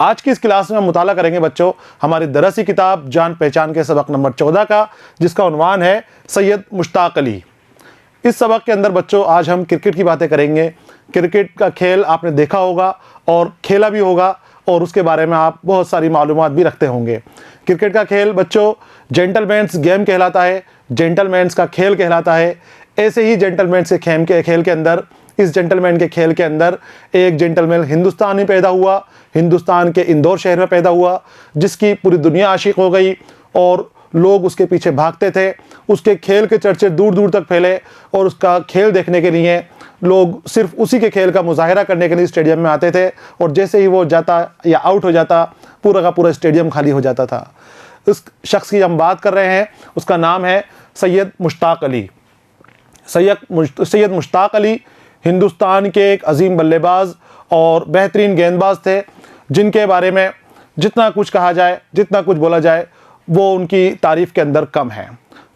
आज की इस क्लास में हम मुताला करेंगे बच्चों हमारी दरसी किताब जान पहचान के सबक नंबर 14 का, जिसका उन्वान है सैयद मुश्ताक अली। इस सबक के अंदर बच्चों आज हम क्रिकेट की बातें करेंगे। क्रिकेट का खेल आपने देखा होगा और खेला भी होगा और उसके बारे में आप बहुत सारी मालूमात भी रखते होंगे। क्रिकेट का खेल बच्चों जेंटलमैन्स गेम कहलाता है, जेंटलमैन्स का खेल कहलाता है। ऐसे ही जेंटलमैन्स के खेल के अंदर, इस जेंटलमैन के खेल के अंदर एक जेंटलमैन हिंदुस्तान में पैदा हुआ, हिंदुस्तान के इंदौर शहर में पैदा हुआ, जिसकी पूरी दुनिया आशिक हो गई और लोग उसके पीछे भागते थे। उसके खेल के चर्चे दूर दूर तक फैले और उसका खेल देखने के लिए लोग सिर्फ उसी के खेल का मुजाहिरा करने के लिए स्टेडियम में आते थे और जैसे ही वो जाता या आउट हो जाता पूरा का पूरा स्टेडियम खाली हो जाता था। उस शख्स की हम बात कर रहे हैं, उसका नाम है सैयद मुश्ताक अली। सैयद मुश्ताक अली हिंदुस्तान के एक अजीम बल्लेबाज और बेहतरीन गेंदबाज थे, जिनके बारे में जितना कुछ कहा जाए, जितना कुछ बोला जाए, वो उनकी तारीफ़ के अंदर कम है।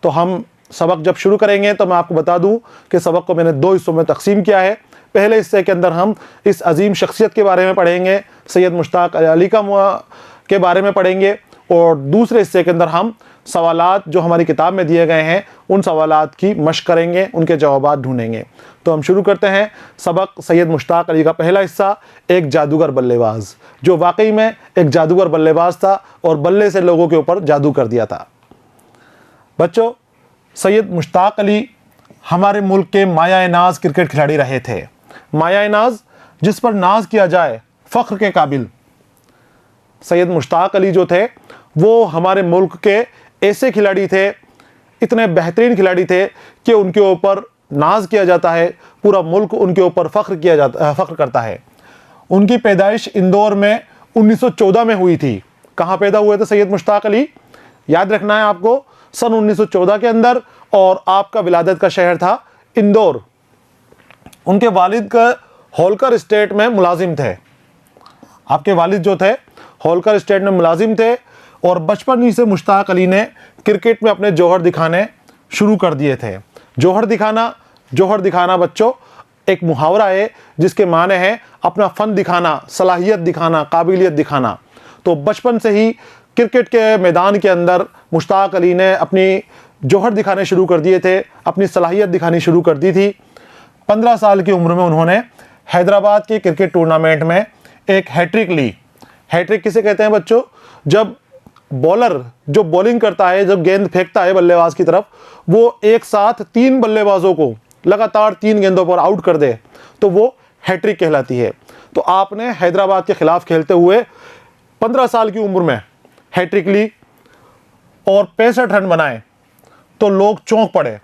तो हम सबक जब शुरू करेंगे तो मैं आपको बता दूं कि सबक को मैंने दो हिस्सों में तकसीम किया है। पहले हिस्से के अंदर हम इस अजीम शख्सियत के बारे में पढ़ेंगे, सैयद मुश्ताक अली के बारे में पढ़ेंगे, और दूसरे हिस्से के अंदर हम सवालात जो हमारी किताब में दिए गए हैं उन सवालात की मशक करेंगे, उनके जवाबात ढूंढेंगे। तो हम शुरू करते हैं सबक सैयद मुश्ताक अली का पहला हिस्सा, एक जादूगर बल्लेबाज, जो वाकई में एक जादूगर बल्लेबाज था और बल्ले से लोगों के ऊपर जादू कर दिया था। बच्चों, सैयद मुश्ताक अली हमारे मुल्क के माया-ए-नाज क्रिकेट खिलाड़ी रहे थे। माया-ए-नाज जिस पर नाज किया जाए, फ़ख्र के काबिल। सैयद मुश्ताक अली जो थे वो हमारे मुल्क के ऐसे खिलाड़ी थे, इतने बेहतरीन खिलाड़ी थे कि उनके ऊपर नाज किया जाता है, पूरा मुल्क उनके ऊपर फ़ख्र करता है। उनकी पैदाइश इंदौर में 1914 में हुई थी। कहाँ पैदा हुए थे सैयद मुश्ताक अली? याद रखना है आपको, सन 1914 के अंदर, और आपका विलादत का शहर था इंदौर। उनके वालिद का होलकर स्टेट में मुलाजिम थे। आपके वालिद जो थे होलकर स्टेट में मुलाजिम थे और बचपन ही से मुश्ताक अली ने क्रिकेट में अपने जौहर दिखाने शुरू कर दिए थे। जौहर दिखाना बच्चों एक मुहावरा है जिसके माने हैं अपना फ़न दिखाना, सलाहियत दिखाना, काबिलियत दिखाना। तो बचपन से ही क्रिकेट के मैदान के अंदर मुश्ताक अली ने अपनी जौहर दिखाने शुरू कर दिए थे, अपनी सलाहियत दिखानी शुरू कर दी थी। 15 साल की उम्र में उन्होंने हैदराबाद के क्रिकेट टूर्नामेंट में एक हैट्रिक ली। हैट्रिक किसे कहते हैं बच्चों? जब बॉलर जो बॉलिंग करता है, जब गेंद फेंकता है बल्लेबाज की तरफ, वो एक साथ 3 बल्लेबाजों को लगातार 3 गेंदों पर आउट कर दे तो वो हैट्रिक कहलाती है। तो आपने हैदराबाद के खिलाफ खेलते हुए 15 साल की उम्र में हैट्रिक ली और 65 रन बनाए तो लोग चौंक पड़े।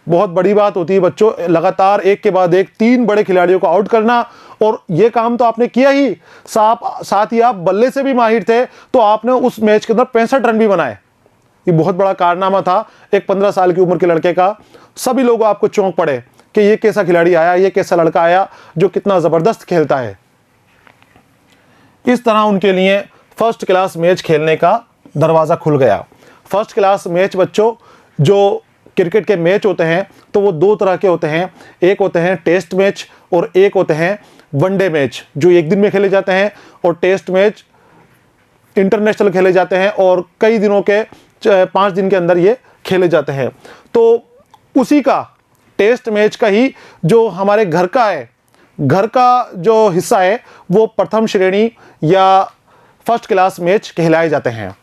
बहुत बड़ी बात होती है बच्चों, लगातार एक के बाद एक 3 बड़े खिलाड़ियों को आउट करना, और ये काम तो आपने किया ही, साथ ही आप बल्ले से भी माहिर थे, तो आपने उस मैच के अंदर 65 रन भी बनाए। ये बहुत बड़ा कारनामा था एक 15 साल की उम्र के लड़के का। सभी लोग आपको चौंक पड़े कि ये कैसा खिलाड़ी आया, ये कैसा लड़का आया जो कितना ज़बरदस्त खेलता है। इस तरह उनके लिए फर्स्ट क्लास मैच खेलने का दरवाज़ा खुल गया। फर्स्ट क्लास मैच बच्चों, जो क्रिकेट के मैच होते हैं तो वो 2 तरह के होते हैं। एक होते हैं टेस्ट मैच और एक होते हैं वनडे मैच, जो 1 दिन में खेले जाते हैं, और टेस्ट मैच इंटरनेशनल खेले जाते हैं और कई दिनों के 5 दिन के अंदर ये खेले जाते हैं। तो उसी का टेस्ट मैच का ही जो हमारे घर का है, घर का जो हिस्सा है, वो प्रथम श्रेणी या फर्स्ट क्लास मैच कहलाए जाते हैं।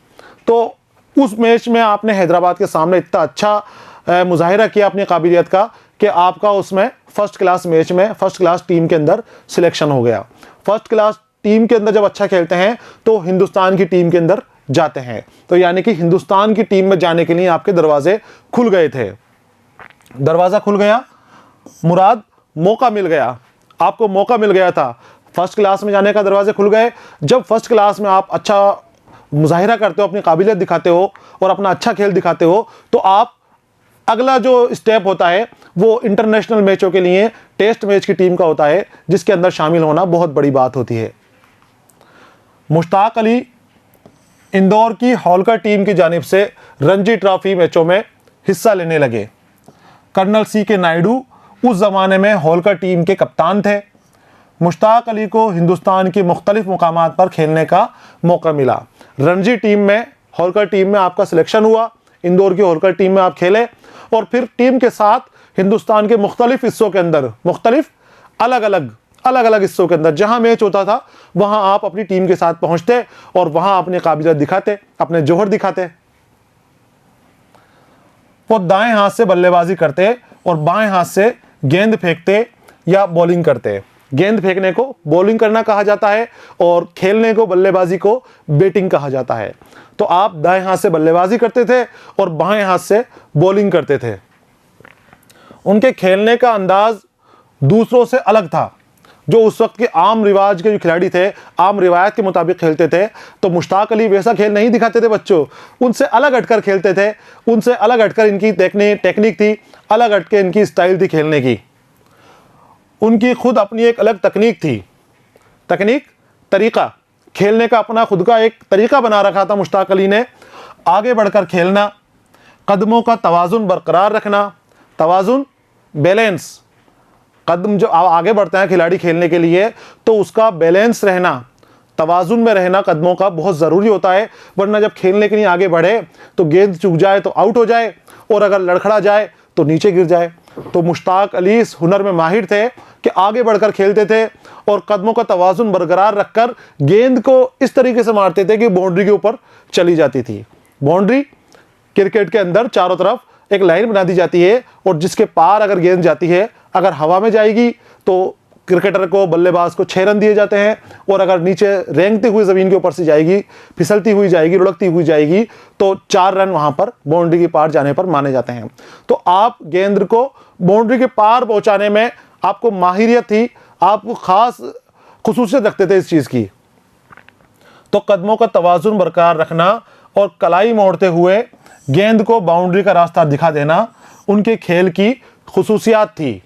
तो उस मैच में आपने हैदराबाद के सामने इतना अच्छा मुजाहिरा किया अपनी काबिलियत का कि आपका उसमें फर्स्ट क्लास मैच में फर्स्ट क्लास टीम के अंदर सिलेक्शन हो गया। फर्स्ट क्लास टीम के अंदर जब अच्छा खेलते हैं तो हिंदुस्तान की टीम के अंदर जाते हैं, तो यानी कि हिंदुस्तान की टीम में जाने के लिए आपके दरवाजे खुल गए थे। दरवाज़ा खुल गया, मुराद मौका मिल गया, आपको मौका मिल गया था। फर्स्ट क्लास में जाने का दरवाजे खुल गए। जब फर्स्ट क्लास में आप अच्छा मुजाहिरा करते हो, अपनी काबिलियत दिखाते हो और अपना अच्छा खेल दिखाते हो, तो आप अगला जो स्टेप होता है वो इंटरनेशनल मैचों के लिए टेस्ट मैच की टीम का होता है, जिसके अंदर शामिल होना बहुत बड़ी बात होती है। मुश्ताक अली इंदौर की होलकर टीम की जानिब से रणजी ट्रॉफी मैचों में हिस्सा लेने लगे। Colonel C.K. नायडू उस ज़माने में होलकर टीम के कप्तान थे। मुश्ताक अली को हिंदुस्तान की मुख्तलिफ मुकामात पर खेलने का मौका मिला। रणजी टीम में, होलकर टीम में आपका सिलेक्शन हुआ, इंदौर की होलकर टीम में आप खेले और फिर टीम के साथ हिंदुस्तान के मुख्तलिफ हिस्सों के अंदर, मुख्तलिफ अलग अलग हिस्सों के अंदर जहां मैच होता था वहां आप अपनी टीम के साथ पहुंचते और वहां अपनी काबिलियत दिखाते, अपने जौहर दिखाते। वो दाएं हाथ से बल्लेबाजी करते और बाएं हाथ से गेंद फेंकते या बॉलिंग करते। गेंद फेंकने को बॉलिंग करना कहा जाता है और खेलने को, बल्लेबाजी को बैटिंग कहा जाता है। तो आप दाएं हाथ से बल्लेबाजी करते थे और बाएं हाथ से बॉलिंग करते थे। उनके खेलने का अंदाज दूसरों से अलग था। जो उस वक्त के आम रिवाज के जो खिलाड़ी थे, आम रिवायत के मुताबिक खेलते थे, तो मुश्ताक अली वैसा खेल नहीं दिखाते थे बच्चों। उनसे अलग हटकर खेलते थे, उनसे अलग हटकर इनकी टेक्निक थी, अलग हटके इनकी स्टाइल थी खेलने की। उनकी खुद अपनी एक अलग तकनीक थी, तरीका, खेलने का अपना खुद का एक तरीका बना रखा था मुश्ताक अली ने। आगे बढ़कर खेलना, कदमों का तवाज़ुन बरकरार रखना, तवाज़ुन, बैलेंस, कदम जो आगे बढ़ते हैं खिलाड़ी खेलने के लिए तो उसका बैलेंस रहना, तवाज़ुन में रहना कदमों का बहुत ज़रूरी होता है। वरना जब खेलने के लिए आगे बढ़े तो गेंद चूक जाए तो आउट हो जाए और अगर लड़खड़ा जाए तो नीचे गिर जाए। तो मुश्ताक अली इस हुनर में माहिर थे कि आगे बढ़कर खेलते थे और कदमों का तवाज़ुन बरकरार रखकर गेंद को इस तरीके से मारते थे कि बाउंड्री के ऊपर चली जाती थी। बाउंड्री क्रिकेट के अंदर चारों तरफ एक लाइन बना दी जाती है और जिसके पार अगर गेंद जाती है, अगर हवा में जाएगी तो क्रिकेटर को, बल्लेबाज को 6 रन दिए जाते हैं और अगर नीचे रेंगती हुई ज़मीन के ऊपर से जाएगी, फिसलती हुई जाएगी, लुढ़कती हुई जाएगी तो 4 रन वहाँ पर बाउंड्री के पार जाने पर माने जाते हैं। तो आप गेंद को बाउंड्री के पार पहुँचाने में आपको माहिरियत थी, आप ख़ास खुसूसियत रखते थे इस चीज़ की। तो कदमों का तवाज़ुन बरकरार रखना और कलाई मोड़ते हुए गेंद को बाउंड्री का रास्ता दिखा देना उनके खेल की खुसूसियात थी।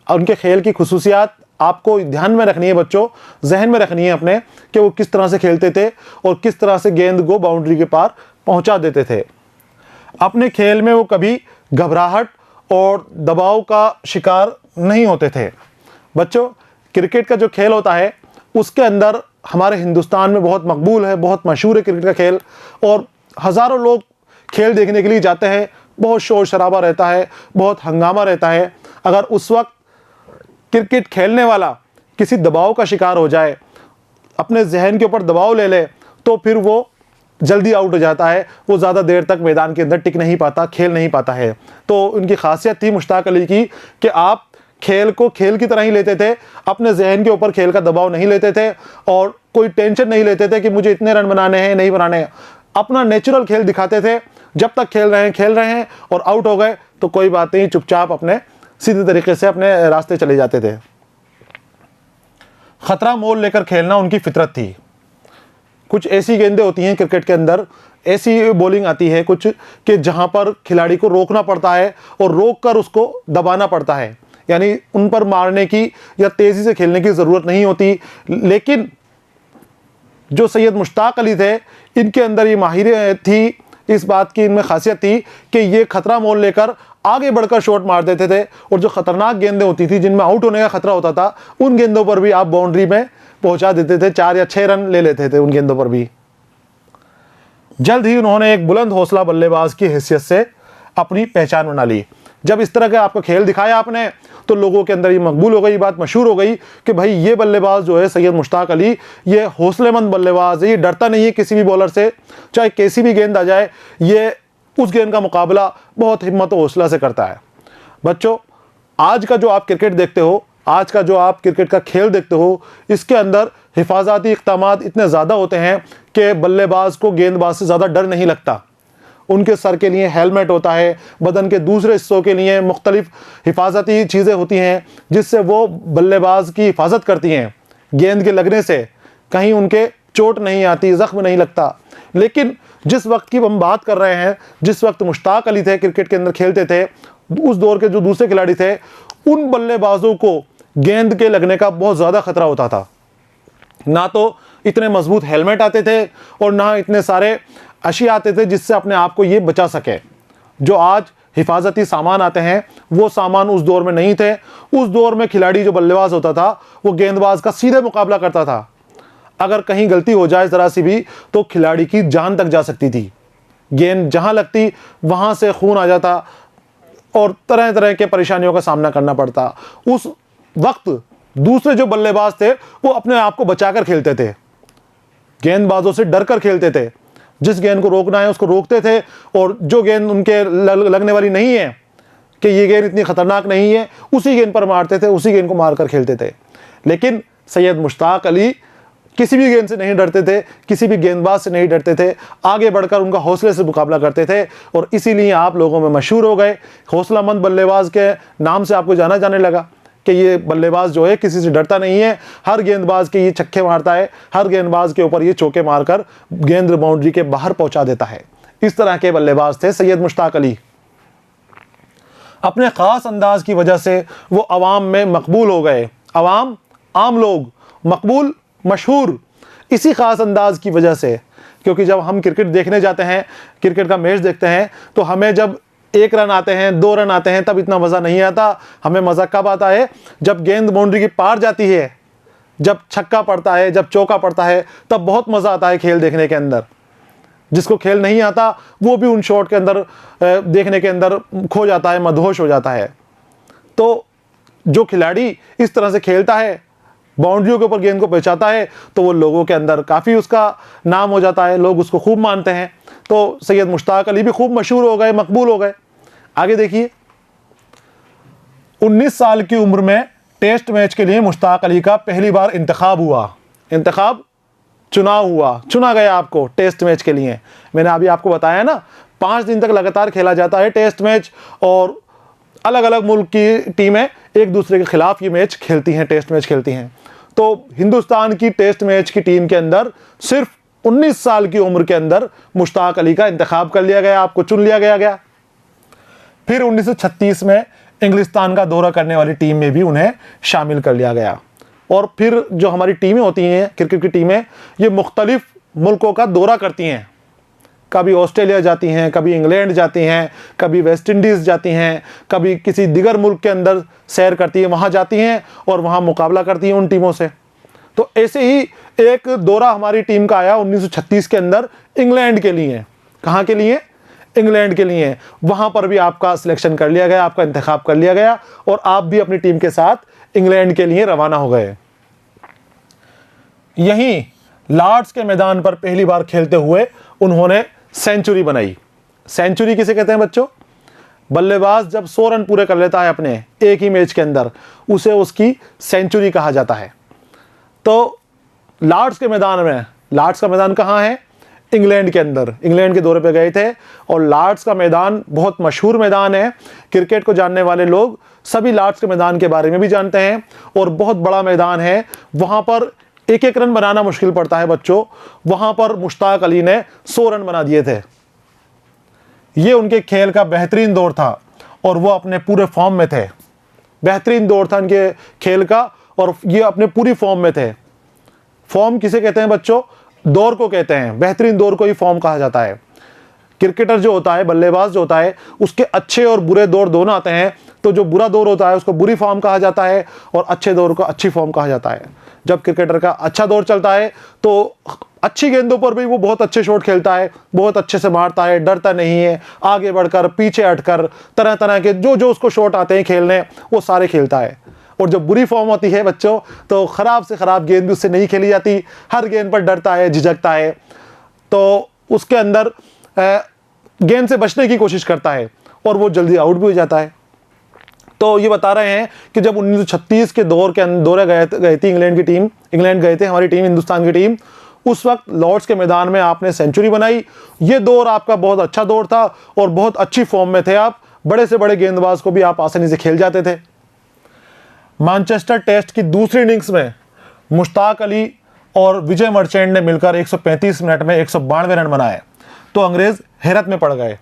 उनके खेल की खुसूसियात आपको ध्यान में रखनी है बच्चों, जहन में रखनी है अपने, कि वो किस तरह से खेलते थे और किस तरह से गेंद को बाउंड्री के पार पहुंचा देते थे। अपने खेल में वो कभी घबराहट और दबाव का शिकार नहीं होते थे। बच्चों, क्रिकेट का जो खेल होता है उसके अंदर हमारे हिंदुस्तान में बहुत मकबूल है, बहुत मशहूर है क्रिकेट का खेल और हज़ारों लोग खेल देखने के लिए जाते हैं। बहुत शोर शराबा रहता है, बहुत हंगामा रहता है। अगर उस वक्त क्रिकेट खेलने वाला किसी दबाव का शिकार हो जाए, अपने जहन के ऊपर दबाव ले ले, तो फिर वो जल्दी आउट हो जाता है, वो ज़्यादा देर तक मैदान के अंदर टिक नहीं पाता, खेल नहीं पाता है। तो उनकी खासियत थी मुश्ताक अली की कि आप खेल को खेल की तरह ही लेते थे, अपने जहन के ऊपर खेल का दबाव नहीं लेते थे और कोई टेंशन नहीं लेते थे कि मुझे इतने रन बनाने हैं, नहीं बनाने हैं। अपना नेचुरल खेल दिखाते थे। जब तक खेल रहे हैं और आउट हो गए तो कोई बात नहीं, चुपचाप अपने सीधे तरीके से अपने रास्ते चले जाते थे। खतरा मोल लेकर खेलना उनकी फितरत थी। कुछ ऐसी गेंदें होती हैं क्रिकेट के अंदर, ऐसी बॉलिंग आती है कुछ कि जहां पर खिलाड़ी को रोकना पड़ता है और रोक कर उसको दबाना पड़ता है, यानी उन पर मारने की या तेज़ी से खेलने की ज़रूरत नहीं होती। लेकिन जो सैयद मुश्ताक अली थे, इनके अंदर ये माहिर थी, इस बात की इनमें खासियत थी कि ये खतरा मोल लेकर आगे बढ़कर शॉट मार देते थे और जो खतरनाक गेंदें होती थी जिनमें आउट होने का खतरा होता था, उन गेंदों पर भी आप बाउंड्री में पहुंचा देते थे, 4 या 6 रन ले लेते थे उन गेंदों पर भी। जल्द ही उन्होंने एक बुलंद हौसला बल्लेबाज की हैसियत से अपनी पहचान बना ली। जब इस तरह का आपको खेल दिखाया आपने तो लोगों के अंदर ये मकबूल हो गई, बात मशहूर हो गई कि भाई ये बल्लेबाज जो है सैयद मुश्ताक अली, ये हौसलेमंद बल्लेबाज है, ये डरता नहीं है किसी भी बॉलर से, चाहे कैसी भी गेंद आ जाए ये उस गेंद का मुकाबला बहुत हिम्मत और हौसला से करता है। बच्चों, आज का जो आप क्रिकेट देखते हो, आज का जो आप क्रिकेट का खेल देखते हो, इसके अंदर हिफाजती इक़दामात इतने ज़्यादा होते हैं कि बल्लेबाज को गेंदबाज से ज़्यादा डर नहीं लगता। उनके सर के लिए हेलमेट होता है, बदन के दूसरे हिस्सों के लिए मुख्तलिफ हिफाजती चीज़ें होती हैं जिससे वो बल्लेबाज की हिफाजत करती हैं। गेंद के लगने से कहीं उनके चोट नहीं आती, ज़ख्म नहीं लगता। लेकिन जिस वक्त की हम बात कर रहे हैं, जिस वक्त मुश्ताक अली थे क्रिकेट के अंदर खेलते थे, उस दौर के जो दूसरे खिलाड़ी थे, उन बल्लेबाजों को गेंद के लगने का बहुत ज़्यादा खतरा होता था। ना तो इतने मजबूत हेलमेट आते थे और ना इतने सारे अशिया आते थे जिससे अपने आप को ये बचा सके। जो आज हिफाजती सामान आते हैं, वो सामान उस दौर में नहीं थे। उस दौर में खिलाड़ी जो बल्लेबाज होता था वो गेंदबाज का सीधे मुकाबला करता था। अगर कहीं गलती हो जाए ज़रा सी भी तो खिलाड़ी की जान तक जा सकती थी। गेंद जहां लगती वहां से खून आ जाता और तरह तरह के परेशानियों का सामना करना पड़ता। उस वक्त दूसरे जो बल्लेबाज थे वो अपने आप को बचाकर खेलते थे, गेंदबाजों से डरकर खेलते थे। जिस गेंद को रोकना है उसको रोकते थे, और जो गेंद उनके लगने वाली नहीं है कि ये गेंद इतनी खतरनाक नहीं है, उसी गेंद पर मारते थे, उसी गेंद को मारकर खेलते थे। लेकिन सैयद मुश्ताक अली किसी भी गेंद से नहीं डरते थे, किसी भी गेंदबाज से नहीं डरते थे, आगे बढ़कर उनका हौसले से मुकाबला करते थे, और इसीलिए आप लोगों में मशहूर हो गए। हौसलामंद बल्लेबाज के नाम से आपको जाना जाने लगा कि ये बल्लेबाज जो है किसी से डरता नहीं है, हर गेंदबाज के ये छक्के मारता है, हर गेंदबाज के ऊपर ये चौके मारकर गेंद बाउंड्री के बाहर पहुंचा देता है। इस तरह के बल्लेबाज थे सैयद मुश्ताक अली। अपने ख़ास अंदाज की वजह से वो अवाम में मकबूल हो गए। अवाम, आम लोग, मकबूल, मशहूर इसी ख़ास अंदाज की वजह से। क्योंकि जब हम क्रिकेट देखने जाते हैं, क्रिकेट का मैच देखते हैं, तो हमें जब 1 रन आते हैं, 2 रन आते हैं, तब इतना मज़ा नहीं आता। हमें मज़ा कब आता है? जब गेंद बाउंड्री की पार जाती है, जब छक्का पड़ता है, जब चौका पड़ता है, तब बहुत मज़ा आता है खेल देखने के अंदर। जिसको खेल नहीं आता वो भी उन शॉट के अंदर देखने के अंदर खो जाता है, मदहोश हो जाता है। तो जो खिलाड़ी इस तरह से खेलता है, बाउंड्रियों के ऊपर गेंद को पहुंचाता है, तो वो लोगों के अंदर काफ़ी उसका नाम हो जाता है, लोग उसको खूब मानते हैं। तो सैयद मुश्ताक अली भी खूब मशहूर हो गए, मकबूल हो गए। आगे देखिए, 19 साल की उम्र में टेस्ट मैच के लिए मुश्ताक अली का पहली बार इंतखाब हुआ। इंतखाब, चुनाव हुआ, चुना गया आपको टेस्ट मैच के लिए। मैंने अभी आपको बताया ना, 5 दिन तक लगातार खेला जाता है टेस्ट मैच, और अलग अलग मुल्क की टीमें एक दूसरे के खिलाफ ये मैच खेलती हैं, टेस्ट मैच खेलती हैं। तो हिंदुस्तान की टेस्ट मैच की टीम के अंदर सिर्फ 19 साल की उम्र के अंदर मुश्ताक अली का इंतखाब कर लिया गया, आपको चुन लिया गया। फिर 1936 में इंग्लिस्तान का दौरा करने वाली टीम में भी उन्हें शामिल कर लिया गया। और फिर जो हमारी टीमें होती हैं, क्रिकेट की टीमें, ये मुख्तलिफ मुल्कों का दौरा करती हैं। कभी ऑस्ट्रेलिया जाती हैं, कभी इंग्लैंड जाती हैं, कभी वेस्ट इंडीज़ जाती हैं, कभी किसी दिगर मुल्क के अंदर सैर करती हैं, वहाँ जाती हैं और वहाँ मुकाबला करती हैं उन टीमों से। तो ऐसे ही एक दौरा हमारी टीम का आया 1936 के अंदर इंग्लैंड के लिए। कहाँ के लिए? इंग्लैंड के लिए। वहाँ पर भी आपका सिलेक्शन कर लिया गया, आपका इंतखाब कर लिया गया, और आप भी अपनी टीम के साथ इंग्लैंड के लिए रवाना हो गए। यहीं लॉर्ड्स के मैदान पर पहली बार खेलते हुए उन्होंने सेंचुरी बनाई। सेंचुरी किसे कहते हैं बच्चों? बल्लेबाज जब 100 रन पूरे कर लेता है अपने एक ही मैच के अंदर, उसे उसकी सेंचुरी कहा जाता है। तो लॉर्ड्स के मैदान में, लॉर्ड्स का मैदान कहाँ है? इंग्लैंड के अंदर। इंग्लैंड के दौरे पे गए थे, और लॉर्ड्स का मैदान बहुत मशहूर मैदान है। क्रिकेट को जानने वाले लोग सभी लॉर्ड्स के मैदान के बारे में भी जानते हैं, और बहुत बड़ा मैदान है। वहाँ पर एक एक रन बनाना मुश्किल पड़ता है बच्चों। वहाँ पर मुश्ताक अली ने 100 रन बना दिए थे। ये उनके खेल का बेहतरीन दौर था, और वो अपने पूरे फॉर्म में थे। बेहतरीन दौर था इनके खेल का, और ये अपने पूरी फॉर्म में थे। फॉर्म किसे कहते हैं बच्चों? दौर को कहते हैं। बेहतरीन दौर को ही फॉर्म कहा जाता है। क्रिकेटर जो होता है, बल्लेबाज जो होता है, उसके अच्छे और बुरे दौर दोनों आते हैं। तो जो बुरा दौर होता है उसको बुरी फॉर्म कहा जाता है, और अच्छे दौर को अच्छी फॉर्म कहा जाता है। जब क्रिकेटर का अच्छा दौर चलता है तो अच्छी गेंदों पर भी वो बहुत अच्छे शॉट खेलता है, बहुत अच्छे से मारता है, डरता नहीं है, आगे बढ़कर, पीछे हटकर, तरह तरह के जो उसको शॉट आते हैं खेलने, वो सारे खेलता है। और जब बुरी फॉर्म होती है बच्चों, तो ख़राब से ख़राब गेंद भी उससे नहीं खेली जाती। हर गेंद पर डरता है, झिझकता है, तो उसके अंदर गेंद से बचने की कोशिश करता है, और वो जल्दी आउट भी हो जाता है। तो ये बता रहे हैं कि जब 1936 के दौरे गए थी इंग्लैंड की टीम, इंग्लैंड गए थे हमारी टीम, हिंदुस्तान की टीम, उस वक्त लॉर्ड्स के मैदान में आपने सेंचुरी बनाई। ये दौर आपका बहुत अच्छा दौर था, और बहुत अच्छी फॉर्म में थे आप। बड़े से बड़े गेंदबाज को भी आप आसानी से खेल जाते थे। मैनचेस्टर टेस्ट की दूसरी इनिंग्स में मुश्ताक अली और विजय मर्चेंट ने मिलकर 135 मिनट में 192 रन बनाए, तो अंग्रेज़ हैरत में पड़ गए।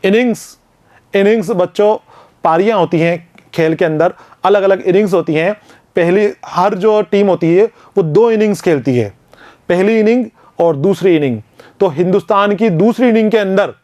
इनिंग्स बच्चों, पारियां होती हैं खेल के अंदर, अलग अलग इनिंग्स होती हैं। पहली, हर जो टीम होती है वो 2 इनिंग्स खेलती है, पहली इनिंग और दूसरी इनिंग। तो हिंदुस्तान की दूसरी इनिंग के अंदर,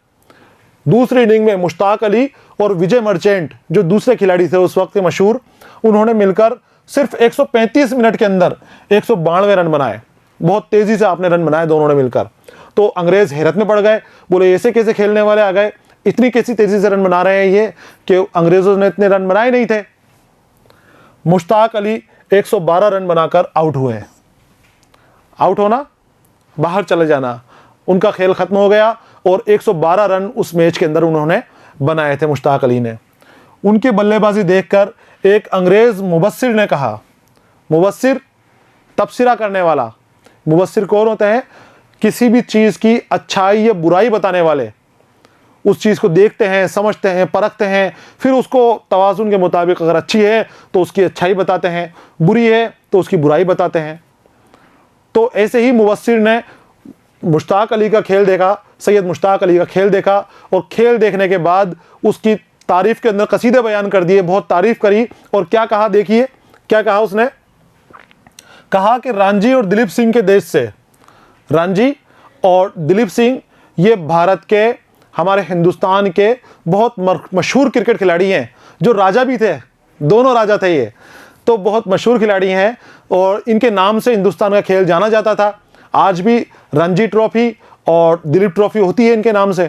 दूसरी इनिंग में मुश्ताक अली और विजय मर्चेंट जो दूसरे खिलाड़ी थे उस वक्त के मशहूर, उन्होंने मिलकर सिर्फ 135 मिनट के अंदर 192 रन बनाए। बहुत तेजी से आपने रन बनाए दोनों ने मिलकर। तो अंग्रेज हैरत में पड़ गए, बोले ऐसे कैसे खेलने वाले आ गए, इतनी कैसी तेजी से रन बना रहे हैं ये, कि अंग्रेजों ने इतने रन बनाए नहीं थे। मुश्ताक अली 112 रन बनाकर आउट हुए। आउट होना, बाहर चले जाना, उनका खेल खत्म हो गया और 112 रन उस मैच के अंदर उन्होंने बनाए थे मुश्ताक अली ने। उनकी बल्लेबाजी देखकर एक अंग्रेज मुबस्सिर ने कहा, मुबस्सिर तबसरा करने वाला, मुबस्सिर कौन होते हैं? किसी भी चीज़ की अच्छाई या बुराई बताने वाले। उस चीज़ को देखते हैं, समझते हैं, परखते हैं, फिर उसको तवाज़ुन के मुताबिक अगर अच्छी है तो उसकी अच्छाई बताते हैं, बुरी है तो उसकी बुराई बताते हैं। तो ऐसे ही मुबस्सिर ने मुश्ताक अली का खेल देखा, सैयद मुश्ताक अली का खेल देखा, और खेल देखने के बाद उसकी तारीफ़ के अंदर कसीदे बयान कर दिए, बहुत तारीफ़ करी। और क्या कहा, देखिए क्या कहा उसने। कहा कि रांझी और दिलीप सिंह के देश से, रांझी और दिलीप सिंह ये भारत के, हमारे हिंदुस्तान के बहुत मशहूर क्रिकेट खिलाड़ी हैं, जो राजा भी थे, दोनों राजा थे ये, तो बहुत मशहूर खिलाड़ी हैं और इनके नाम से हिंदुस्तान का खेल जाना जाता था। आज भी रणजी ट्रॉफी और दिलीप ट्रॉफी होती है इनके नाम से।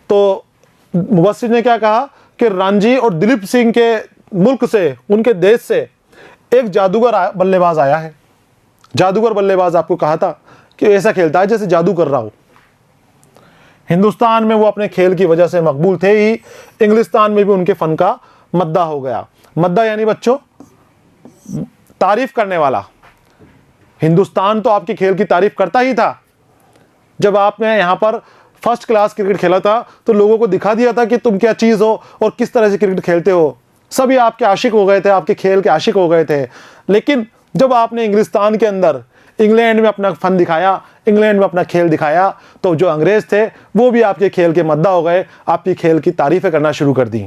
तो मुबस्सिर ने क्या कहा कि रणजी और दिलीप सिंह के मुल्क से, उनके देश से एक जादूगर बल्लेबाज आया है। जादूगर बल्लेबाज, आपको कहा था कि ऐसा खेलता है जैसे जादू कर रहा हो। हिंदुस्तान में वो अपने खेल की वजह से मकबूल थे ही, इंग्लिस्तान में भी उनके फ़न का मद्दा हो गया। मद्दा यानी बच्चों तारीफ़ करने वाला। हिंदुस्तान तो आपके खेल की तारीफ़ करता ही था। जब आपने यहाँ पर फर्स्ट क्लास क्रिकेट खेला था तो लोगों को दिखा दिया था कि तुम क्या चीज़ हो और किस तरह से क्रिकेट खेलते हो। सभी आपके आशिक हो गए थे, आपके खेल के आशिक हो गए थे। लेकिन जब आपने इंग्लिस्तान के अंदर, इंग्लैंड में अपना फ़न दिखाया, इंग्लैंड में अपना खेल दिखाया, तो जो अंग्रेज़ थे वो भी आपके खेल के मद्दा हो गए, आपकी खेल की तारीफ़ें करना शुरू कर दी।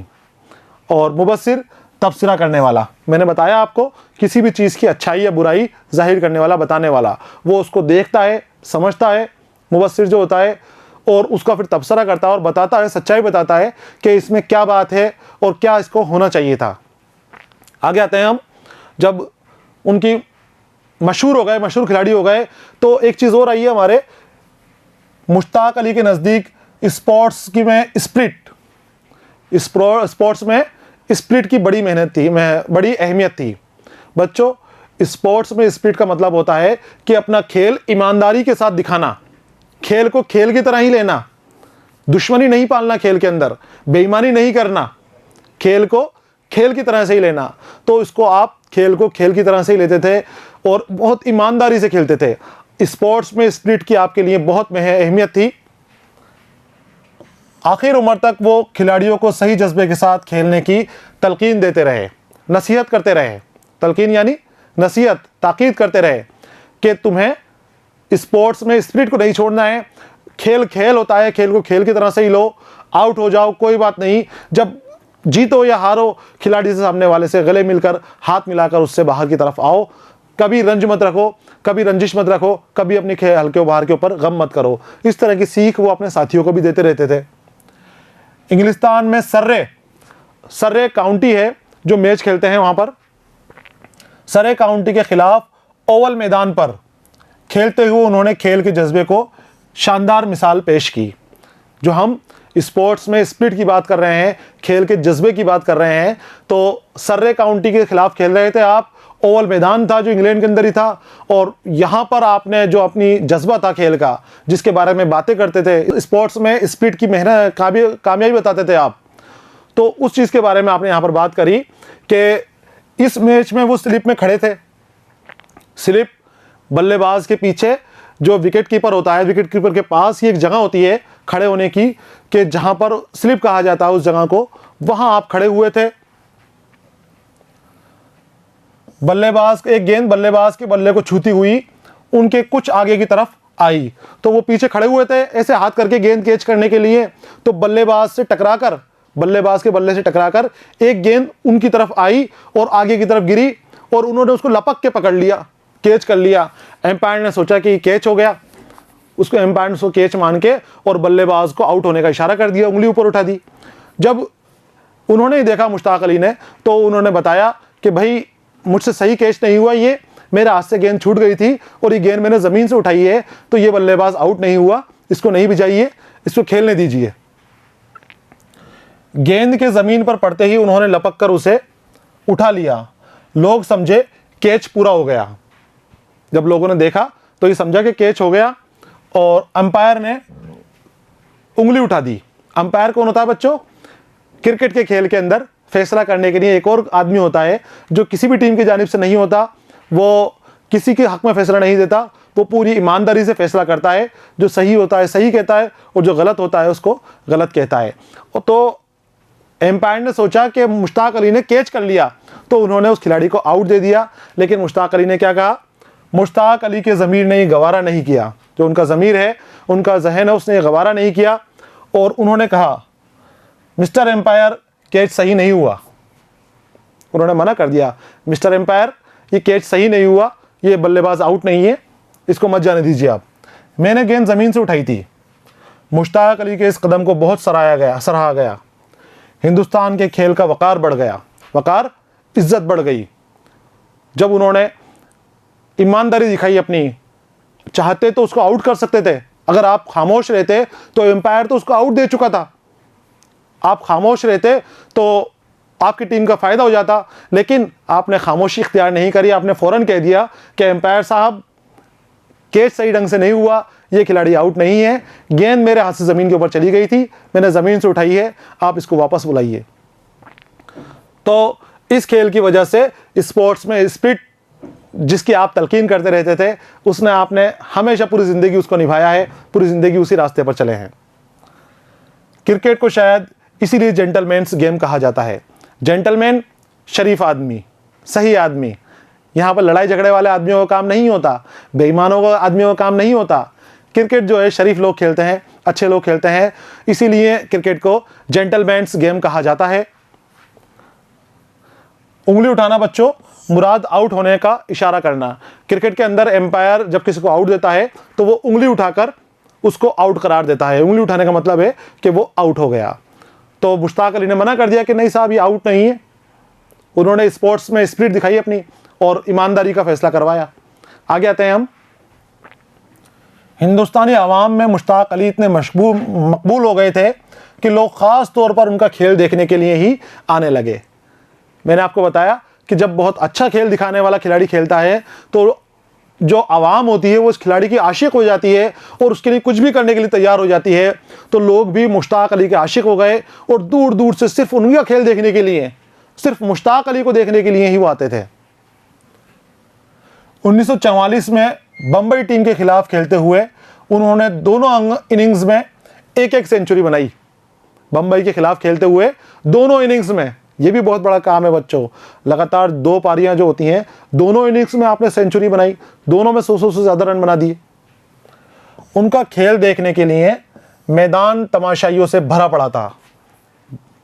और मुबस्सिर तबसरा करने वाला, मैंने बताया आपको, किसी भी चीज़ की अच्छाई या बुराई जाहिर करने वाला, बताने वाला। वो उसको देखता है, समझता है, मुबस्सिर जो होता है, और उसका फिर तबसरा करता है और बताता है, सच्चाई बताता है कि इसमें क्या बात है और क्या इसको होना चाहिए था। आगे आते हैं हम। जब उनकी मशहूर हो गए, मशहूर खिलाड़ी हो गए, तो एक चीज़ और आई है हमारे मुश्ताक अली के नज़दीक, स्पोर्ट्स की में स्प्रिट, स्पोर्ट्स में स्प्रिट की बड़ी मेहनत थी, बड़ी अहमियत थी। बच्चों, स्पोर्ट्स में स्प्रिट का मतलब होता है कि अपना खेल ईमानदारी के साथ दिखाना, खेल को खेल की तरह ही लेना, दुश्मनी नहीं पालना खेल के अंदर, बेईमानी नहीं करना, खेल को खेल की तरह से ही लेना। तो इसको आप खेल को खेल की तरह से ही लेते थे और बहुत ईमानदारी से खेलते थे। स्पोर्ट्स में स्प्रिट की आपके लिए बहुत अहमियत थी। आखिर उम्र तक वो खिलाड़ियों को सही जज्बे के साथ खेलने की तलकीन देते रहे, नसीहत करते रहे। तलकीन यानी नसीहत, ताकीद करते रहे कि तुम्हें स्पोर्ट्स में स्पिरिट को नहीं छोड़ना है। खेल खेल होता है, खेल को खेल की तरह से ही लो। आउट हो जाओ कोई बात नहीं, जब जीतो या हारो खिलाड़ी से, सामने वाले से गले मिलकर, हाथ मिलाकर उससे बाहर की तरफ आओ। कभी रंज मत रखो, कभी रंजिश मत रखो, कभी अपने हल्के बाहर के ऊपर गम मत करो। इस तरह की सीख वो अपने साथियों को भी देते रहते थे। इंग्लिस्तान में सर्रे काउंटी है जो मैच खेलते हैं, वहाँ पर सर्रे काउंटी के खिलाफ ओवल मैदान पर खेलते हुए उन्होंने खेल के जज्बे को शानदार मिसाल पेश की। जो हम स्पोर्ट्स में स्पिरिट की बात कर रहे हैं, खेल के जज्बे की बात कर रहे हैं, तो सर्रे काउंटी के खिलाफ खेल रहे थे आप। ओवल मैदान था जो इंग्लैंड के अंदर ही था, और यहाँ पर आपने जो अपनी जज्बा था खेल का, जिसके बारे में बातें करते थे, स्पोर्ट्स में स्पिरिट की मेहनत कामयाबी बताते थे आप, तो उस चीज़ के बारे में आपने यहाँ पर बात करी कि इस मैच में वो स्लिप में खड़े थे। स्लिप बल्लेबाज के पीछे जो विकेट कीपर होता है, विकेट कीपर के पास ही एक जगह होती है खड़े होने की, कि जहाँ पर स्लिप कहा जाता है उस जगह को, वहाँ आप खड़े हुए थे। बल्लेबाज, एक गेंद बल्लेबाज के बल्ले को छूती हुई उनके कुछ आगे की तरफ आई, तो वो पीछे खड़े हुए थे ऐसे हाथ करके गेंद कैच करने के लिए। तो बल्लेबाज से टकराकर, बल्लेबाज के बल्ले से टकराकर एक गेंद उनकी तरफ आई और आगे की तरफ गिरी, और उन्होंने उसको लपक के पकड़ लिया, कैच कर लिया। एम्पायर ने सोचा कि कैच हो गया, उसको एम्पायर ने उसको कैच मान के और बल्लेबाज को आउट होने का इशारा कर दिया, उंगली ऊपर उठा दी। जब उन्होंने ही देखा मुश्ताक अली ने, तो उन्होंने बताया कि भाई मुझसे सही कैच नहीं हुआ, ये मेरे हाथ से गेंद छूट गई थी और ये गेंद मैंने ज़मीन से उठाई है, तो ये बल्लेबाज आउट नहीं हुआ, इसको नहीं भिजाइए, इसको खेलने दीजिए। गेंद के ज़मीन पर पड़ते ही उन्होंने लपक कर उसे उठा लिया। लोग समझे कैच पूरा हो गया। जब लोगों ने देखा तो ये समझा कि कैच हो गया और अंपायर ने उंगली उठा दी। अंपायर कौन होता है बच्चों? क्रिकेट के खेल के अंदर फैसला करने के लिए एक और आदमी होता है जो किसी भी टीम की जानिब से नहीं होता, वो किसी के हक में फैसला नहीं देता, वो पूरी ईमानदारी से फैसला करता है। जो सही होता है सही कहता है और जो गलत होता है उसको गलत कहता है। तो एम्पायर ने सोचा कि मुश्ताक अली ने कैच कर लिया, तो उन्होंने उस खिलाड़ी को आउट दे दिया। लेकिन मुश्ताक अली ने क्या कहा? मुश्ताक अली के ज़मीर ने गवारा नहीं किया, जो उनका ज़मीर है, उनका जहन है, उसने गवारा नहीं किया और उन्होंने कहा मिस्टर एम्पायर कैच सही नहीं हुआ। उन्होंने मना कर दिया, मिस्टर एम्पायर ये कैच सही नहीं हुआ, ये बल्लेबाज आउट नहीं है, इसको मत जाने दीजिए आप, मैंने गेंद ज़मीन से उठाई थी। मुश्ताक अली के इस कदम को बहुत सराहा गया। हिंदुस्तान के खेल का वक़ार बढ़ गया, वक़ार इज्जत बढ़ गई जब उन्होंने ईमानदारी दिखाई अपनी। चाहते तो उसको आउट कर सकते थे, अगर आप खामोश रहते तो एम्पायर तो उसको आउट दे चुका था, आप खामोश रहते तो आपकी टीम का फ़ायदा हो जाता। लेकिन आपने खामोशी इख्तियार नहीं करी, आपने फ़ौरन कह दिया कि एम्पायर साहब कैच सही ढंग से नहीं हुआ, ये खिलाड़ी आउट नहीं है, गेंद मेरे हाथ से ज़मीन के ऊपर चली गई थी, मैंने ज़मीन से उठाई है, आप इसको वापस बुलाइए। तो इस खेल की वजह से स्पोर्ट्स में स्पिरिट जिसकी आप तलकीन करते रहते थे, उसने आपने हमेशा पूरी ज़िंदगी उसको निभाया है, पूरी ज़िंदगी उसी रास्ते पर चले हैं। क्रिकेट को शायद इसीलिए जेंटलमैन्स गेम कहा जाता है। जेंटलमैन शरीफ आदमी, सही आदमी। यहाँ पर लड़ाई झगड़े वाले आदमियों का काम नहीं होता, बेईमानों का आदमियों का काम नहीं होता। क्रिकेट जो है शरीफ लोग खेलते हैं, अच्छे लोग खेलते हैं, इसीलिए क्रिकेट को जेंटलमैन्स गेम कहा जाता है। उंगली उठाना बच्चों मुराद आउट होने का इशारा करना। क्रिकेट के अंदर एम्पायर जब किसी को आउट देता है तो वो उंगली उठाकर उसको आउट करार देता है। उंगली उठाने का मतलब है कि वो आउट हो गया। तो मुश्ताक अली ने मना कर दिया कि नहीं साहब, ये आउट नहीं है। उन्होंने स्पोर्ट्स में स्पिरिट दिखाई अपनी और ईमानदारी का फैसला करवाया। आगे आते हैं हम। हिंदुस्तानी अवाम में मुश्ताक अली इतने मकबूल हो गए थे कि लोग ख़ास तौर पर उनका खेल देखने के लिए ही आने लगे। मैंने आपको बताया कि जब बहुत अच्छा खेल दिखाने वाला खिलाड़ी खेलता है तो जो आवाम होती है वो उस खिलाड़ी की आशिक हो जाती है और उसके लिए कुछ भी करने के लिए तैयार हो जाती है। तो लोग भी मुश्ताक अली के आशिक हो गए और दूर दूर से सिर्फ उनका खेल देखने के लिए, सिर्फ मुश्ताक अली को देखने के लिए ही वो आते थे। 1944 में बम्बई टीम के खिलाफ खेलते हुए उन्होंने दोनों इनिंग्स में एक एक सेंचुरी बनाई। बम्बई के खिलाफ खेलते हुए दोनों इनिंग्स में, ये भी बहुत बड़ा काम है बच्चों, लगातार 2 पारियां जो होती हैं, दोनों इनिंग्स में आपने सेंचुरी बनाई, दोनों में 100 से ज़्यादा रन बना दिए। उनका खेल देखने के लिए मैदान तमाशाइयों से भरा पड़ा था,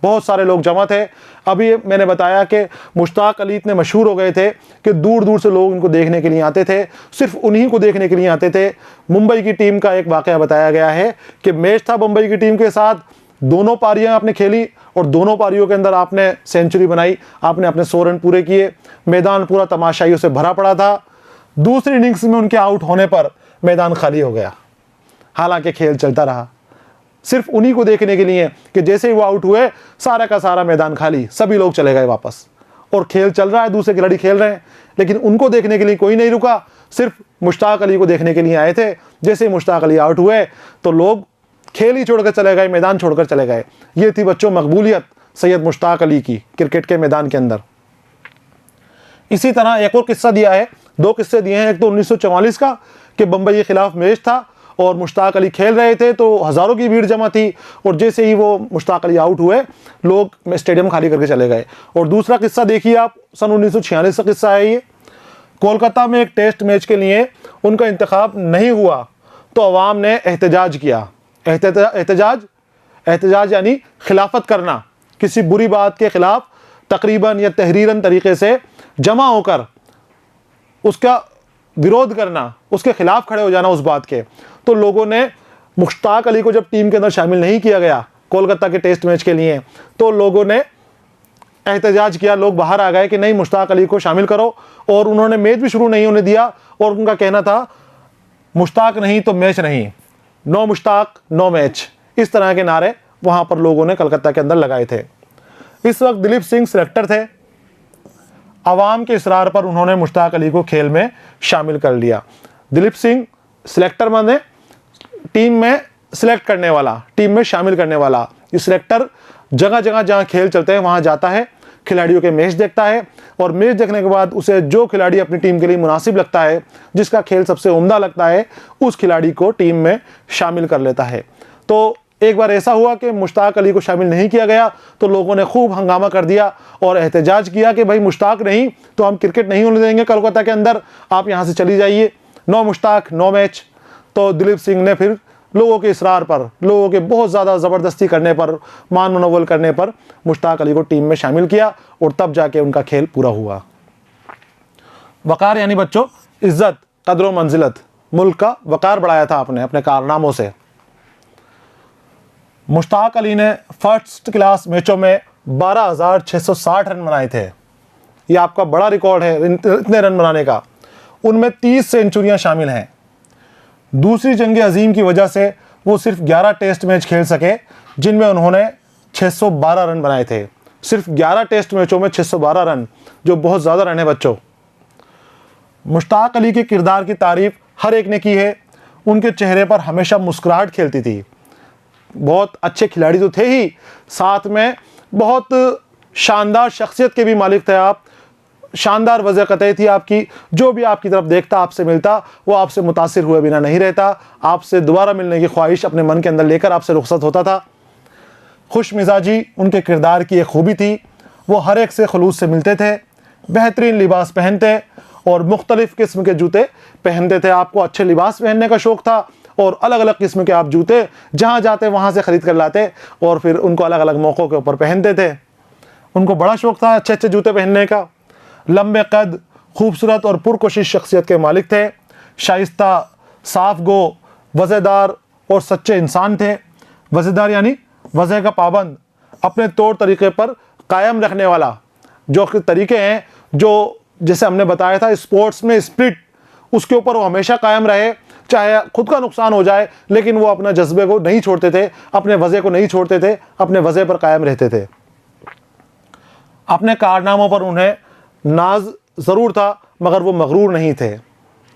बहुत सारे लोग जमा थे। अभी मैंने बताया कि मुश्ताक अली इतने मशहूर हो गए थे कि दूर दूर से लोग इनको देखने के लिए आते थे, सिर्फ उन्हीं को देखने के लिए आते थे। मुंबई की टीम का एक वाक़या बताया गया है कि मैच था मुंबई की टीम के साथ, दोनों पारियां आपने खेली और दोनों पारियों के अंदर आपने सेंचुरी बनाई, आपने अपने 100 रन पूरे किए। मैदान पूरा तमाशाइयों से भरा पड़ा था। दूसरी इनिंग्स में उनके आउट होने पर मैदान खाली हो गया, हालांकि खेल चलता रहा, सिर्फ उन्हीं को देखने के लिए कि जैसे ही वो आउट हुए सारा का सारा मैदान खाली, सभी लोग चले गए वापस और खेल चल रहा है, दूसरे खिलाड़ी खेल रहे हैं, लेकिन उनको देखने के लिए कोई नहीं रुका, सिर्फ मुश्ताक अली को देखने के लिए आए थे। जैसे ही मुश्ताक अली आउट हुए तो लोग खेल ही छोड़कर चले गए, मैदान छोड़कर चले गए। ये थी बच्चों मकबूलियत सैयद मुश्ताक अली की क्रिकेट के मैदान के अंदर। इसी तरह एक और किस्सा दिया है, 2 किस्से दिए हैं। एक तो 1944 का कि बम्बई के खिलाफ मैच था और मुश्ताक अली खेल रहे थे तो हज़ारों की भीड़ जमा थी और जैसे ही वो मुश्ताक अली आउट हुए लोग स्टेडियम खाली करके चले गए। और दूसरा किस्सा देखिए आप, सन 1946 का किस्सा है ये। कोलकाता में एक टेस्ट मैच के लिए उनका इंतखाब नहीं हुआ तो अवाम ने एहतजाज किया। एहतजाज यानी खिलाफत करना, किसी बुरी बात के खिलाफ तकरीबन या तहरीरन तरीके से जमा होकर उसका विरोध करना, उसके खिलाफ खड़े हो जाना उस बात के। तो लोगों ने मुश्ताक अली को जब टीम के अंदर शामिल नहीं किया गया कोलकाता के टेस्ट मैच के लिए, तो लोगों ने एहतजाज किया, लोग बाहर आ गए कि नहीं मुश्ताक अली को शामिल करो, और उन्होंने मैच भी शुरू नहीं होने दिया, और उनका कहना था मुश्ताक नहीं तो मैच नहीं, नो मुश्ताक नो मैच, इस तरह के नारे वहाँ पर लोगों ने कलकत्ता के अंदर लगाए थे। इस वक्त दिलीप सिंह सिलेक्टर थे, अवाम के इसरार पर उन्होंने मुश्ताक अली को खेल में शामिल कर लिया। दिलीप सिंह सिलेक्टर माने टीम में सिलेक्ट करने वाला, टीम में शामिल करने वाला। ये सिलेक्टर जगह जगह जहाँ खेल चलते हैं वहाँ जाता है, खिलाड़ियों के मैच देखता है, और मैच देखने के बाद उसे जो खिलाड़ी अपनी टीम के लिए मुनासिब लगता है, जिसका खेल सबसे उम्दा लगता है, उस खिलाड़ी को टीम में शामिल कर लेता है। तो एक बार ऐसा हुआ कि मुश्ताक अली को शामिल नहीं किया गया, तो लोगों ने खूब हंगामा कर दिया और एहतजाज किया कि भाई मुश्ताक नहीं तो हम क्रिकेट नहीं होने देंगे कोलकाता के अंदर, आप यहाँ से चली जाइए, नो मुश्ताक नो मैच। तो दिलीप सिंह ने फिर लोगों के इसरार पर, लोगों के बहुत ज़्यादा ज़बरदस्ती करने पर, मान मनोवल करने पर मुश्ताक अली को टीम में शामिल किया, और तब जाके उनका खेल पूरा हुआ। वक़ार यानी बच्चों इज़्ज़त, कदर व मंजिलत, मुल्क का वक़ार बढ़ाया था आपने अपने कारनामों से। मुश्ताक अली ने फर्स्ट क्लास मैचों में 12,660 रन बनाए थे। ये आपका बड़ा रिकॉर्ड है इतने रन बनाने का। उनमें 30 सेंचुरियाँ शामिल हैं। दूसरी जंग अजीम की वजह से वो सिर्फ 11 टेस्ट मैच खेल सके, जिनमें उन्होंने 612 रन बनाए थे। सिर्फ 11 टेस्ट मैचों में 612 रन, जो बहुत ज़्यादा रन है बच्चों। मुश्ताक अली के किरदार की तारीफ़ हर एक ने की है। उनके चेहरे पर हमेशा मुस्कुराहट खेलती थी। बहुत अच्छे खिलाड़ी तो थे ही, साथ में बहुत शानदार शख्सियत के भी मालिक थे आप। शानदार वजह कतई थी आपकी, जो भी आपकी तरफ देखता, आपसे मिलता, वो आपसे मुतासिर हुए बिना नहीं रहता, आपसे दोबारा मिलने की ख्वाहिश अपने मन के अंदर लेकर आपसे रुखसत होता था। खुश मिजाजी उनके किरदार की एक खूबी थी। वो हर एक से खलूस से मिलते थे, बेहतरीन लिबास पहनते और मुख्तलिफ़ किस्म के जूते पहनते थे। आपको अच्छे लिबास पहनने का शौक़ था, और अलग अलग किस्म के आप जूते जहाँ जाते वहाँ से ख़रीद कर लाते, और फिर उनको अलग अलग मौक़ों के ऊपर पहनते थे। उनको बड़ा शौक़ था अच्छे अच्छे जूते पहनने का। लंबे कद, खूबसूरत और पुरकोशिश शख्सियत के मालिक थे। शाइस्ता, साफ गो, वज़ेदार और सच्चे इंसान थे। वज़ेदार यानी वज़े का पाबंद, अपने तौर तरीक़े पर कायम रखने वाला। जो तरीक़े हैं, जो जैसे हमने बताया था स्पोर्ट्स में स्पिरिट, उसके ऊपर वो हमेशा कायम रहे, चाहे खुद का नुकसान हो जाए, लेकिन वो अपने जज्बे को नहीं छोड़ते थे, अपने वज़े को नहीं छोड़ते थे, अपने वज़े पर कायम रहते थे। अपने कारनामों पर उन्हें नाज ज़रूर था, मगर वो मगरूर नहीं थे।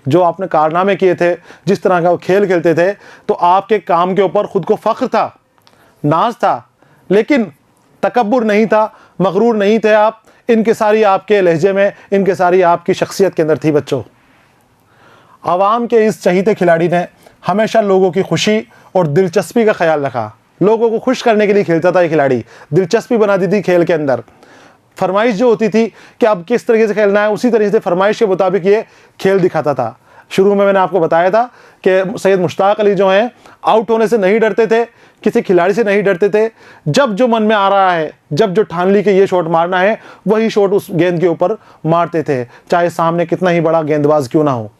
जो आपने कारनामे किए थे, जिस तरह का वो खेल खेलते थे, तो आपके काम के ऊपर ख़ुद को फ़ख्र था, नाज था, लेकिन तकब्बुर नहीं था, मगरूर नहीं थे आप। इनके सारी आपके लहजे में, इनके सारी आपकी शख्सियत के अंदर थी बच्चों। आवाम के इस चहीते खिलाड़ी ने हमेशा लोगों की खुशी और दिलचस्पी का ख्याल रखा। लोगों को खुश करने के लिए खेलता था ये खिलाड़ी, दिलचस्पी बना दी थी खेल के अंदर। फरमाइश जो होती थी कि अब किस तरीके से खेलना है, उसी तरीके से फरमाइश के मुताबिक ये खेल दिखाता था। शुरू में मैंने आपको बताया था कि सैयद मुश्ताक अली जो हैं आउट होने से नहीं डरते थे, किसी खिलाड़ी से नहीं डरते थे। जब जो मन में आ रहा है, जब जो ठान ली कि ये शॉट मारना है, वही शॉट उस गेंद के ऊपर मारते थे, चाहे सामने कितना ही बड़ा गेंदबाज क्यों ना हो।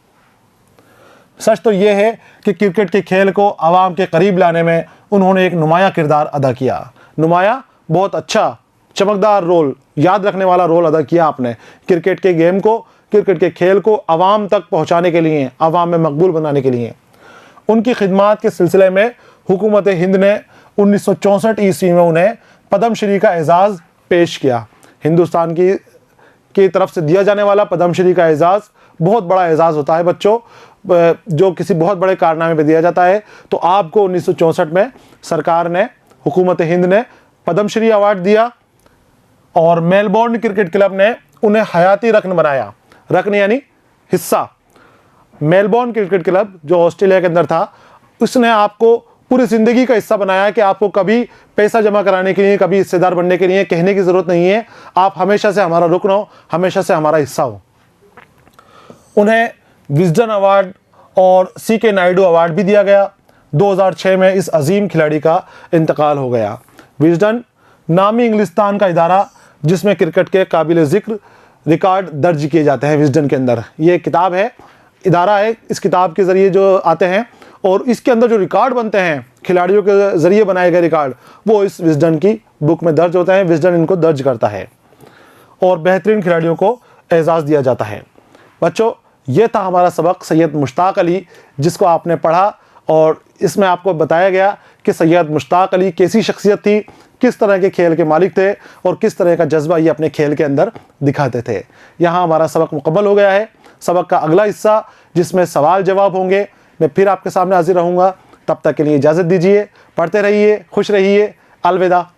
सच तो ये है कि क्रिकेट के खेल को आवाम के करीब लाने में उन्होंने एक नुमाया किरदार अदा किया। नुमाया बहुत अच्छा, चमकदार रोल, याद रखने वाला रोल अदा किया आपने। क्रिकेट के गेम को, क्रिकेट के खेल को आवाम तक पहुंचाने के लिए, आवाम में मकबूल बनाने के लिए। उनकी खिदमात के सिलसिले में हुकूमत हिंद ने 1964 ईस्वी में उन्हें पद्मश्री का एजाज़ पेश किया। हिंदुस्तान की तरफ से दिया जाने वाला पद्मश्री का एजाज़ बहुत बड़ा एजाज़ होता है बच्चों, जो किसी बहुत बड़े कारनामे पे दिया जाता है। तो आपको 1964 में सरकार ने, हुकूमत हिंद ने पद्मश्री अवार्ड दिया, और मेलबोर्न क्रिकेट क्लब ने उन्हें हयाती रकन बनाया। रकन यानी हिस्सा। मेलबोर्न क्रिकेट क्लब जो ऑस्ट्रेलिया के अंदर था, उसने आपको पूरी ज़िंदगी का हिस्सा बनाया कि आपको कभी पैसा जमा कराने के लिए, कभी हिस्सेदार बनने के लिए कहने की ज़रूरत नहीं है, आप हमेशा से हमारा रुकन हो, हमेशा से हमारा हिस्सा हो। उन्हें विजडन अवार्ड और CK नायडू अवार्ड भी दिया गया। 2006 में इस अजीम खिलाड़ी का इंतकाल हो गया। विजडन नामी इंग्लिस्तान का इदारा, जिसमें क्रिकेट के काबिल ज़िक्र रिकॉर्ड दर्ज किए जाते हैं। विजडन के अंदर ये किताब है, इदारा है, इस किताब के ज़रिए जो आते हैं, और इसके अंदर जो रिकॉर्ड बनते हैं, खिलाड़ियों के ज़रिए बनाए गए रिकॉर्ड, वो इस विजडन की बुक में दर्ज होते हैं। विजडन इनको दर्ज करता है। और बेहतरीन खिलाड़ियों को एजाज़ दिया जाता है। बच्चों, ये था हमारा सबक सैयद मुश्ताक अली, जिसको आपने पढ़ा और इसमें आपको बताया गया कि सैयद मुश्ताक अली कैसी शख्सियत थी, किस तरह के खेल के मालिक थे और किस तरह का जज्बा ये अपने खेल के अंदर दिखाते थे। यहाँ हमारा सबक मुकम्मल हो गया है। सबक का अगला हिस्सा जिसमें सवाल जवाब होंगे, मैं फिर आपके सामने हाजिर रहूँगा। तब तक के लिए इजाज़त दीजिए। पढ़ते रहिए, खुश रहिए। अलविदा।